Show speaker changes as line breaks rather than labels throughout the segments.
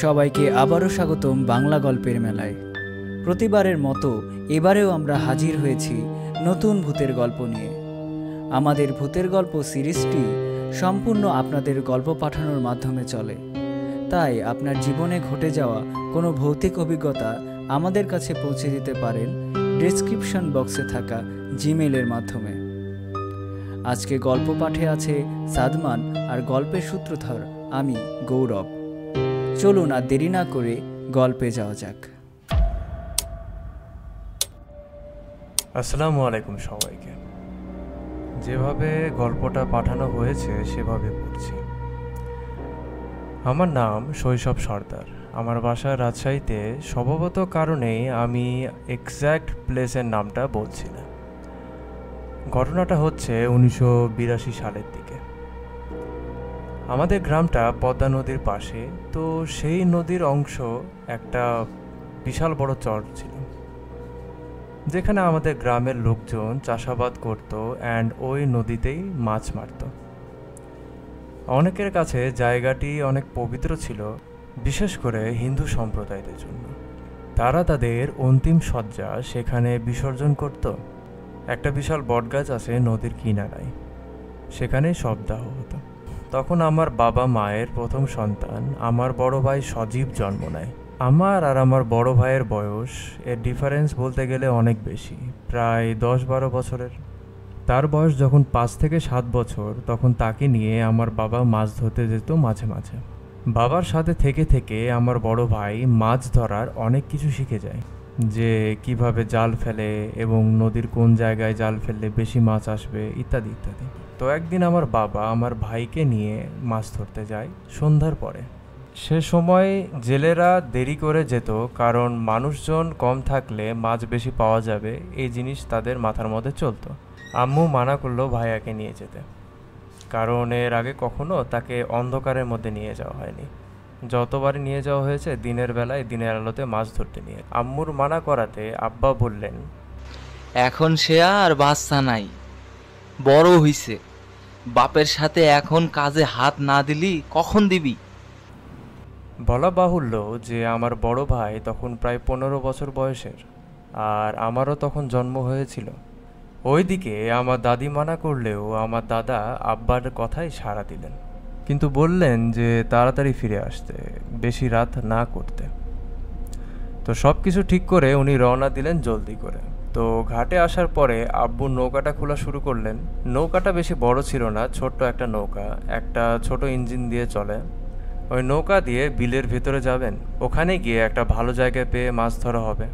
সবাইকে আবারও স্বাগতম বাংলা গল্পের মেলায়। প্রতিবারের মতো এবারেও আমরা হাজির হয়েছি নতুন ভূতের গল্প নিয়ে। আমাদের ভূতের গল্প সিরিজটি সম্পূর্ণ আপনাদের গল্প পাঠানোর মাধ্যমে চলে, তাই আপনার জীবনে ঘটে যাওয়া কোনো ভৌতিক অভিজ্ঞতা আমাদের কাছে পৌঁছে দিতে পারেন ডেসক্রিপশন বক্সে থাকা জিমেইলের মাধ্যমে। আজকে গল্প পাঠে আছে সাদমান আর গল্পের সূত্রধর আমি গৌরব। চলুন আর দেরি না করে গল্পে যাওয়া যাক।
আসসালামু আলাইকুম সবাইকে। যেভাবে গল্পটা পাঠানো হয়েছে সেভাবে পড়ছি। আমার নাম শৈশব সর্দার। আমার বাসা রাজশাহীতে। স্বভাবত কারণেই আমি এক্স্যাক্ট প্লেসের নামটা বলছি না। ঘটনাটা হচ্ছে 1982 সালের দিকে। আমাদের গ্রামটা পদ্মা নদীর পাশে, তো সেই নদীর অংশ একটা বিশাল বড় চর ছিল, যেখানে আমাদের গ্রামের লোকজন চাষাবাদ করত অ্যান্ড ওই নদীতেই মাছ মারত। অনেকের কাছে জায়গাটি অনেক পবিত্র ছিল, বিশেষ করে হিন্দু সম্প্রদায়দের জন্য। তারা তাদের অন্তিম শয্যা সেখানে বিসর্জন করত। একটা বিশাল বটগাছ আছে নদীর কিনারায়, সেখানেই শবদাহ হতো। তখন আমার বাবা মায়ের প্রথম সন্তান আমার বড় ভাই সজীব জন্ম নেয়। আমার আর আমার বড় ভাইয়ের বয়স এর ডিফারেন্স বলতে গেলে অনেক বেশি, প্রায় 10-12 বছরের। তার বয়স যখন 5 থেকে 7 বছর, তখন তাকে নিয়ে আমার বাবা মাছ ধরতে যেত মাঝে মাঝে। বাবার সাথে থেকে থেকে আমার বড় ভাই মাছ ধরার অনেক কিছু শিখে যায়, যে কিভাবে জাল ফেলে এবং নদীর কোন জায়গায় জাল ফেললে বেশি মাছ আসবে ইত্যাদি ইত্যাদি। তো একদিন আমার বাবা আমার ভাইকে নিয়ে মাছ ধরতে যায় সন্ধ্যার পরে। সে সময় জেলেরা দেরি করে যেত, কারণ মানুষজন কম থাকলে মাছ বেশি পাওয়া যাবে, এই জিনিস তাদের মাথার মধ্যে চলতো। আম্মু মানা করলো ভাইয়াকে নিয়ে যেতে, কারণ এর আগে কখনো তাকে অন্ধকারের মধ্যে নিয়ে যাওয়া হয়নি। যতবারই নিয়ে যাওয়া হয়েছে দিনের বেলায় দিনের আলোতে মাছ ধরতে নিয়ে। আম্মুর মানা করাতে আব্বা বললেন,
এখন সে আর বাচ্চা নাই, বড় হইছে। বাপের সাথে এখন কাজে হাত না দিলি কখন দিবি?
বলা বাহুল্য যে আমার বড় ভাই তখন প্রায় 15 বছর বয়সের, আর আমারও তখন জন্ম হয়েছিল। ওইদিকে আমার দাদি মানা করলেও আমার দাদা আব্বার কথাই সাড়া দিলেন, কিন্তু বললেন যে তাড়াতাড়ি ফিরে আসতে, বেশি রাত না করতে। তো সব কিছু ঠিক করে উনি রওনা দিলেন জলদি করে। তো ঘাটে আসার পরে আব্বু নৌকাটা খোলা শুরু করলেন। নৌকাটা বেশি বড় ছিল না, ছোট্ট একটা নৌকা, একটা ছোট ইঞ্জিন দিয়ে চলে। ওই নৌকা দিয়ে বিলের ভেতরে যাবেন, ওখানে গিয়ে একটা ভালো জায়গায় পেয়ে মাছ ধরা হবে।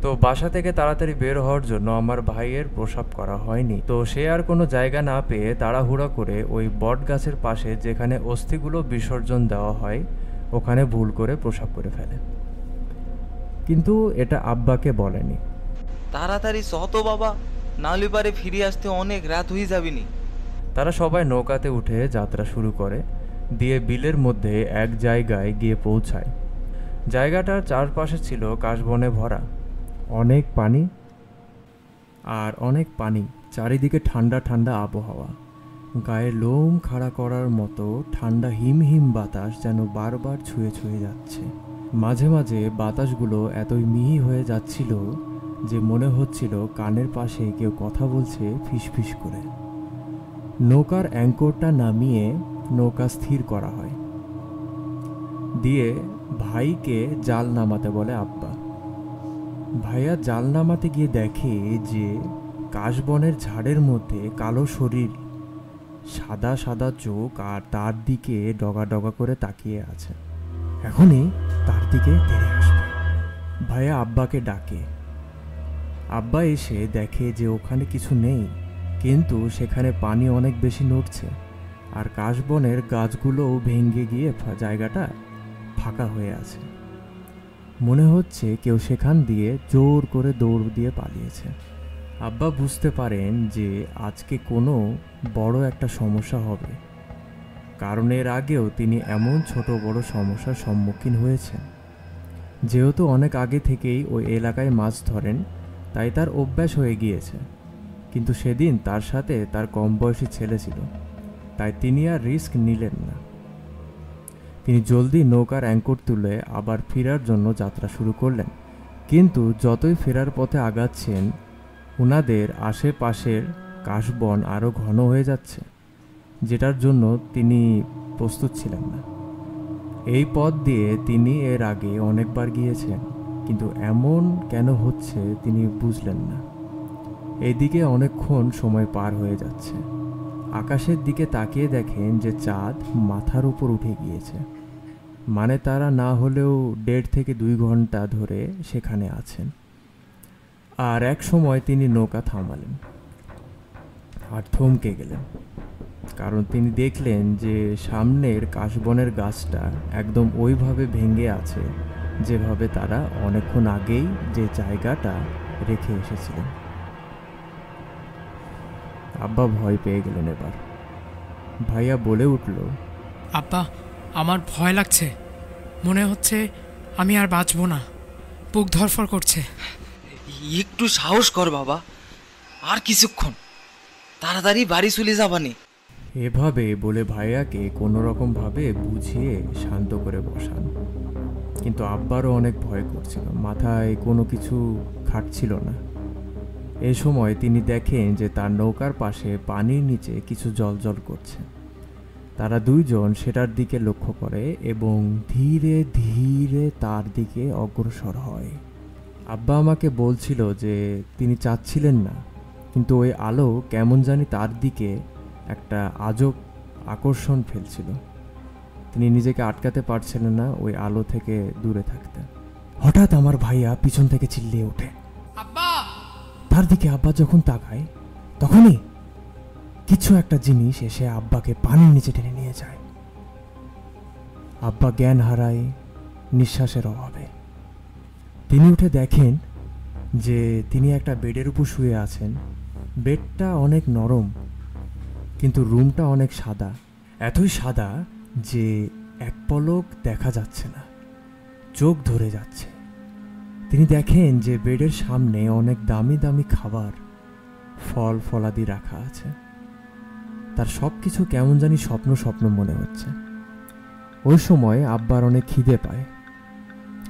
তো বাসা থেকে তাড়াতাড়ি বের হওয়ার জন্য আমার ভাইয়ের প্রসাব করা হয়নি, তো সে আর কোনো জায়গা না পেয়ে তাড়াহুড়া করে ওই বট গাছের পাশে যেখানে অস্থিগুলো বিসর্জন দেওয়া হয় ওখানে ভুল করে প্রসাব করে ফেলে, কিন্তু এটা আব্বাকে বলেনি।
তাড়াতাড়ি চত বাবা, নাহলে পারে ফিরে আসতে অনেক রাত হয়ে যাবিনি।
তারা সবাই নৌকাতে উঠে যাত্রা শুরু করে, দিয়ে বিলের মধ্যে এক জায়গায় গিয়ে পৌঁছায়। জায়গাটার চারপাশে ছিল কাশবনে ভরা, অনেক পানি আর অনেক পানি, চারিদিকে ঠান্ডা ঠান্ডা আবহাওয়া, গায়ে লোম খাড়া করার মতো ঠান্ডা হিম হিম বাতাস যেন বারবার ছুঁয়ে ছুঁয়ে যাচ্ছে। মাঝে মাঝে বাতাসগুলো এতই মিহি হয়ে যাচ্ছিল যে মনে হচ্ছিল কানের পাশে কেউ কথা বলছে ফিসফিস করে। নৌকার অ্যাঙ্করটা নামিয়ে নৌকা স্থির করা হয়, দিয়ে ভাইকে জাল নামাতে বলে আব্বা। ভাইয়া জাল নামাতে গিয়ে দেখে যে কাশবনের ঝাড়ের মধ্যে কালো শরীর, সাদা সাদা চোখ, আর তার দিকে ডগা ডগা করে তাকিয়ে আছে। এখনই তার দিকে তেড়ে আসবে। ভাইয়া আব্বাকে ডাকে। আব্বা এসে দেখে যে ওখানে কিছু নেই, কিন্তু সেখানে পানি অনেক বেশি নড়ছে, আর কাশবনের গাছগুলোও ভেঙে গিয়ে জায়গাটা ফাঁকা হয়ে আছে। মনে হচ্ছে কেউ সেখান দিয়ে জোর করে দৌড় দিয়ে পালিয়েছে। আব্বা বুঝতে পারেন যে আজকে কোনো বড় একটা সমস্যা হবে, কারণ এর আগেও তিনি এমন ছোট বড় সমস্যার সম্মুখীন হয়েছেন। যেহেতু অনেক আগে থেকেই ওই এলাকায় মাছ ধরেন, তাই তার অভ্যাস হয়ে গিয়েছে। কিন্তু সেদিন তার সাথে তার কম বয়সী ছেলে ছিল, তাই তিনি আর রিস্ক নিলেন না। তিনি জলদি নৌকার অ্যাঙ্কর তুলে আবার ফেরার জন্য যাত্রা শুরু করলেন। কিন্তু যতই ফেরার পথে আগাচ্ছেন, ওনাদের আশেপাশের কাশবন আরও ঘন হয়ে যাচ্ছে, যেটার জন্য তিনি প্রস্তুত ছিলেন না। এই পথ দিয়ে তিনি এর আগে অনেকবার গিয়েছেন, কিন্তু এমন কেন হচ্ছে তিনি বুঝলেন না। এদিকে অনেকক্ষণ সময় পার হয়ে যাচ্ছে। আকাশের দিকে তাকিয়ে দেখেন যে চাঁদ মাথার উপর উঠে গিয়েছে, মানে তারা না হলেও 1.5 থেকে 2 ঘন্টা ধরে সেখানে আছেন। আর এক সময় তিনি নৌকা থামালেন আর থমকে গেলেন, কারণ তিনি দেখলেন যে সামনের কাশবনের গাছটা একদম ওইভাবে ভেঙে আছে যেভাবে তারা অনেকক্ষণ আগেই যে জায়গাটা রেখে এসেছিলেন। আব্বা ভয় পেয়ে গেলেন। এবার ভাইয়া বলে উঠল,
আব্বা, আমার ভয় লাগছে, মনে হচ্ছে আমি আর বাঁচবো না, বুক ধরফর করছে।
একটু সাহস কর বাবা, আর কিছুক্ষণ, তাড়াতাড়ি বাড়ি চলে যাবানি।
এভাবে বলে ভাইয়াকে কোনো রকমভাবে বুঝিয়ে শান্ত করে বসান। কিন্তু আব্বারও অনেক ভয় করছিল, মাথায় কোনো কিছু খাটছিল না। এ সময় তিনি দেখেন যে তার নৌকার পাশে পানির নিচে কিছু জ্বলজ্বল করছে। তারা দুইজন সেটার দিকে লক্ষ্য করে এবং ধীরে ধীরে তার দিকে অগ্রসর হয়। আব্বা আমাকে বলছিল যে তিনি চাচ্ছিলেন না, কিন্তু ওই আলো কেমন জানি তার দিকে একটা আজব আকর্ষণ ফেলছিল। তিনি নিজেকে আটকাতে পারছিলেন না ওই আলো থেকে দূরে থাকতে। হঠাৎ আমার ভাইয়া পিছন থেকে চিল্লিয়ে ওঠে,
আব্বা!
তার দিকে আব্বা যখন তাকায়, তখনই কিছু একটা জিনিস এসে আব্বাকে পানির নিচে টেনে নিয়ে যায়। আব্বা জ্ঞান হারায় নিঃশ্বাসের অভাবে। তিনি উঠে দেখেন যে তিনি একটা বেডের উপর শুয়ে আছেন। বেডটা অনেক নরম, কিন্তু রুমটা অনেক সাদা, এতই সাদা যে এক পলক দেখা যাচ্ছে না, চোখ ধরে যাচ্ছে। তিনি দেখেন যে বেডের সামনে অনেক দামি দামি খাবার, ফল ফলাদি রাখা আছে। তার সব কিছু কেমন জানি স্বপ্ন স্বপ্ন মনে হচ্ছে। ওই সময় আব্বার অনেক খিদে পায়,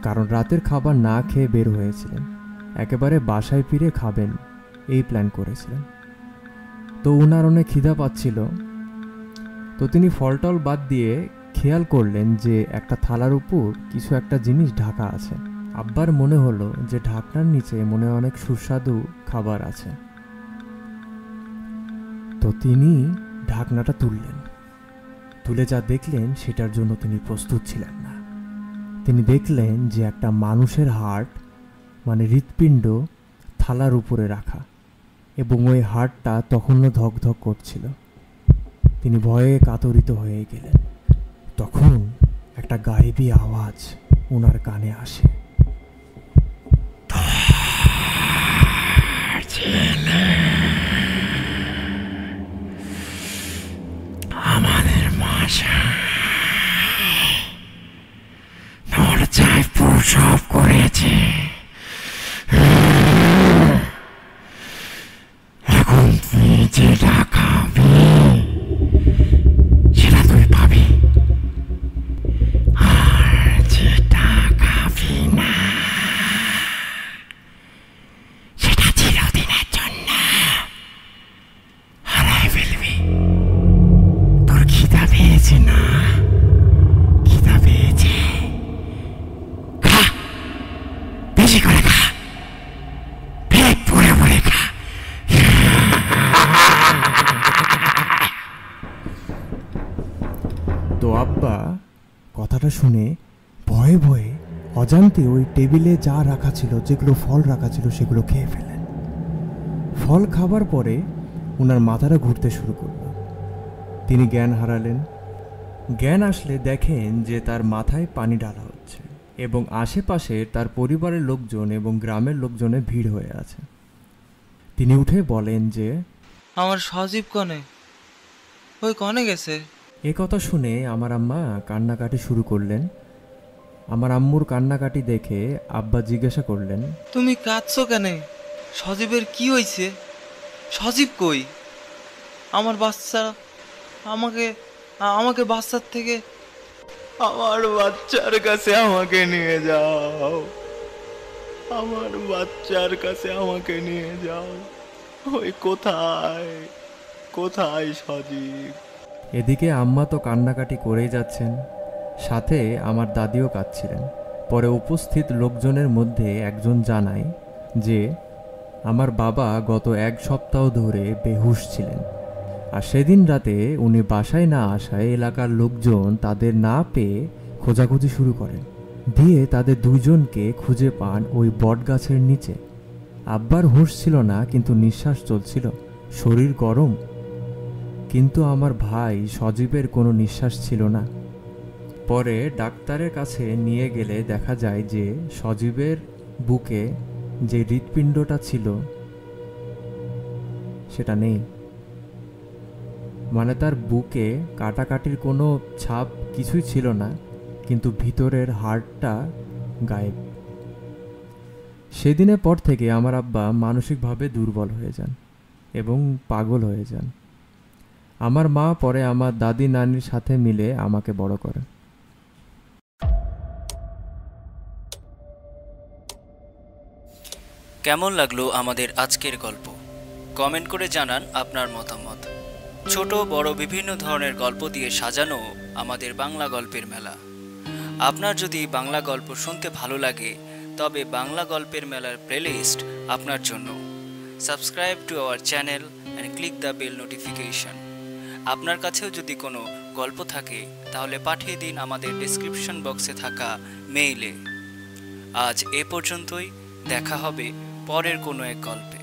কারণ রাতের খাবার না খেয়ে বের হয়েছিলেন, একেবারে বাসায় ফিরে খাবেন এই প্ল্যান করেছিলেন। তো ওনার অনেক খিদা পাচ্ছিল। তো তিনি ফলটল বাদ দিয়ে খেয়াল করলেন যে একটা থালার উপর কিছু একটা জিনিস ঢাকা আছে। আব্বার মনে হলো যে ঢাকনার নিচে মনে অনেক সুস্বাদু খাবার আছে। তো তিনি ঢাকনাটা তুললেন, তুলে যা দেখলেন সেটার জন্য তিনি প্রস্তুত ছিলেন না। তিনি দেখলেন যে একটা মানুষের হার্ট, মানে হৃৎপিণ্ড, থালার উপরে রাখা, এবং ওই হার্টটা তখনও ধকধক করছিল। তিনি ভয়ে কাতরিত হয়ে গেলেন। তখন একটা গায়েবী আওয়াজ ওনার কানে আসে, আমাদের মাসা দরজায় প্রসব করেছে, এখন তুই যেটা খাবি সেটা তুই পাবি, আর যেটা খাবি না সেটা চিরদিনের জন্য হারাই ফেলবি। তোর খিদা পেয়েছে না? খিদা পেয়েছে, খা, বেশি করে খা, পেট ভরে ভরে খা। তো আব্বা কথাটা শুনে ভয়ে ভয়ে অজান্তে ওই টেবিলে যা রাখা ছিল, যেগুলো ফল রাখা ছিল, সেগুলো খেয়ে ফেলেন। ফল খাবার পরে ওনার মাথাটা ঘুরতে শুরু করলো। তিনি জ্ঞান হারালেন। জ্ঞান আসলে দেখেন যে তার মাথায় পানি ঢালা হচ্ছে এবং আশেপাশে তার পরিবারের লোকজন এবং গ্রামের লোকজনের ভিড় হয়ে আছে। তিনি উঠে বলেন যে,
আমার সজীব কনে, ওই কনে গেছে?
এ কথা শুনে আমার আম্মা কান্নাকাটি শুরু করলেন। আমার আম্মুর কান্নাকাটি দেখে আব্বা জিজ্ঞাসা করলেন,
তুমি কাঁদছো কেন? সজীবের কি হয়েছে? সজীব কই? আমার বাচ্চা, আমাকে আমাকে বাচ্চার থেকে আমার বাচ্চার কাছে আমাকে নিয়ে যাও, আমার বাচ্চার কাছে আমাকে নিয়ে যাও। ওই কোথায়, কোথায় সজীব?
এদিকে আম্মা তো কান্নাকাটি করেই যাচ্ছেন, সাথে আমার দাদিও কাঁদছিলেন। পরে উপস্থিত লোকজনের মধ্যে একজন জানায় যে আমার বাবা গত 1 সপ্তাহ ধরে বেহুশ ছিলেন, আর সেদিন রাতে উনি বাসায় না আসায় এলাকার লোকজন তাদের না পেয়ে খোঁজাখুঁজি শুরু করেন, দিয়ে তাদের 2 জনকে খুঁজে পান ওই বটগাছের নিচে। আব্বার হুঁশ ছিল না, কিন্তু নিঃশ্বাস চলছিল, শরীর গরম, কিন্তু আমার ভাই সজীবের কোনো নিঃশ্বাস ছিল না। পরে ডাক্তারের কাছে নিয়ে গেলে দেখা যায় যে সজীবের বুকে যে হৃৎপিণ্ডটা ছিল সেটা নেই। মানে তার বুকে কাটাকাটির কোনো ছাপ কিছুই ছিল না, কিন্তু ভিতরের হাড়টা গায়েব। সেদিনের পর থেকে আমার আব্বা মানসিকভাবে দুর্বল হয়ে যান এবং পাগল হয়ে যান। আমার মা পরে আমার দাদি নানির সাথে মিলে আমাকে বড় করেন।
কেমন লাগলো আমাদের আজকের গল্প? কমেন্ট করে জানান আপনার মতামত। ছোট বড় বিভিন্ন ধরনের গল্প দিয়ে সাজানো আমাদের বাংলা গল্পের মেলা। আপনার যদি বাংলা গল্প শুনতে ভালো লাগে, তবে বাংলা গল্পের মেলার প্লেলিস্ট আপনার জন্য। Subscribe to our channel and click the bell notification. আপনার কাছেও যদি কোনো গল্প থাকে তাহলে পাঠিয়ে দিন আমাদের ডেসক্রিপশন বক্সে থাকা মেইলে। আজ এ পর্যন্তই, দেখা হবে পরের কোনো এক গল্পে।